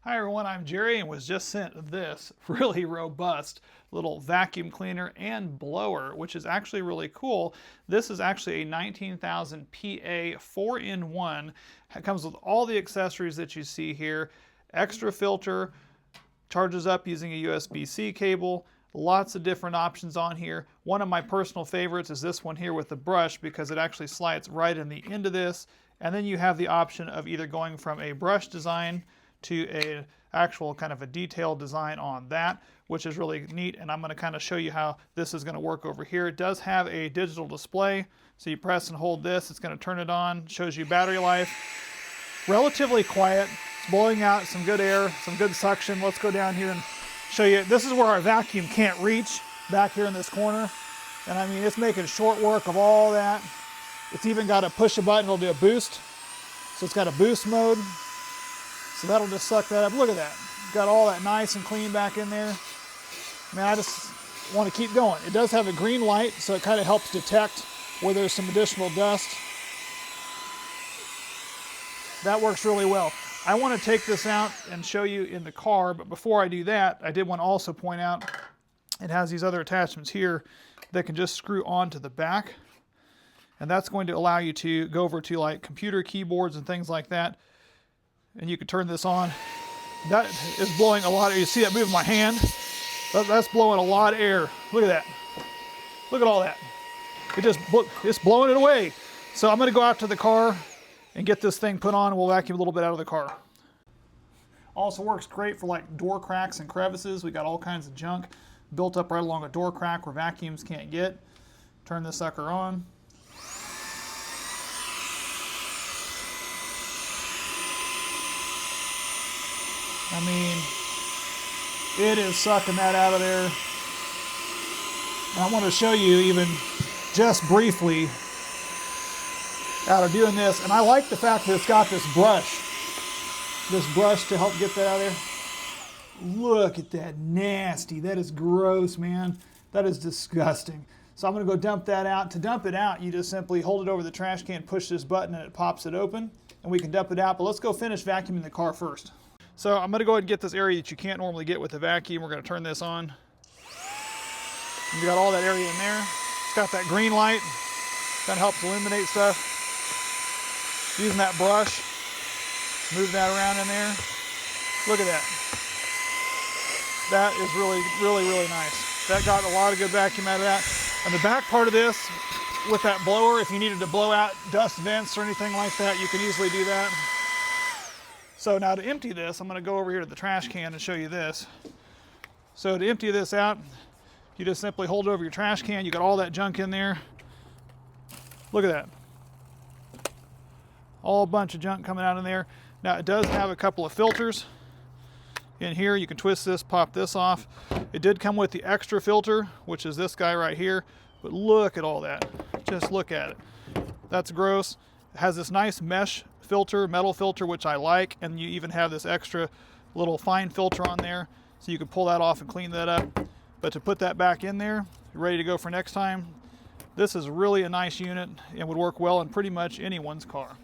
Hi everyone, I'm Jerry and was just sent this really robust little vacuum cleaner and blower, which is actually really cool. This is actually a 19,000 PA 4-in-1. It comes with all the accessories that you see here. Extra filter, charges up using a USB-C cable. Lots of different options on here. One of my personal favorites is this one here with the brush because it actually slides right in the end of this. And then you have the option of either going from a brush design to a actual kind of a detailed design on that, which is really neat. And I'm going to kind of show you how this is going to work over here. It does have a digital display, so you press and hold this, it's going to turn it on, shows you battery life. Relatively quiet, it's blowing out some good air, some good suction. Let's go down here and show you. This is where our vacuum can't reach, back here in this corner. And I mean, it's making short work of all that. It's even got a push a button, it'll do a boost. So it's got a boost mode. So that'll just suck that up. Look at that. Got all that nice and clean back in there. Man, I just want to keep going. It does have a green light, so it kind of helps detect where there's some additional dust. That works really well. I want to take this out and show you in the car, but before I do that, I did want to also point out it has these other attachments here that can just screw onto the back. And that's going to allow you to go over to like computer keyboards and things like that. And you can turn this on. That is blowing a lot of, you see that moving my hand? That's blowing a lot of air. Look at that. Look at all that. It's blowing it away. So I'm gonna go out to the car and get this thing put on and we'll vacuum a little bit out of the car. Also works great for like door cracks and crevices. We got all kinds of junk built up right along a door crack where vacuums can't get. Turn this sucker on. I mean, it is sucking that out of there. And I want to show you even just briefly out of doing this. And I like the fact that it's got this brush to help get that out of there. Look at that nasty. That is gross, man. That is disgusting. So I'm going to go dump that out. To dump it out, you just simply hold it over the trash can, push this button, and it pops it open. And we can dump it out. But let's go finish vacuuming the car first. So I'm going to go ahead and get this area that you can't normally get with a vacuum. We're going to turn this on. You got all that area in there. It's got that green light. That helps illuminate stuff. Using that brush, move that around in there. Look at that. That is really, really, really nice. That got a lot of good vacuum out of that. And the back part of this, with that blower, if you needed to blow out dust vents or anything like that, you can easily do that. So now to empty this, I'm going to go over here to the trash can and show you this. So to empty this out, you just simply hold it over your trash can. You got all that junk in there. Look at that. All a bunch of junk coming out in there. Now it does have a couple of filters in here. You can twist this, pop this off. It did come with the extra filter, which is this guy right here. But look at all that. Just look at it. That's gross. It has this nice mesh filter, metal filter, which I like, and you even have this extra little fine filter on there, so you can pull that off and clean that up. But to put that back in there, you're ready to go for next time. This is really a nice unit and would work well in pretty much anyone's car.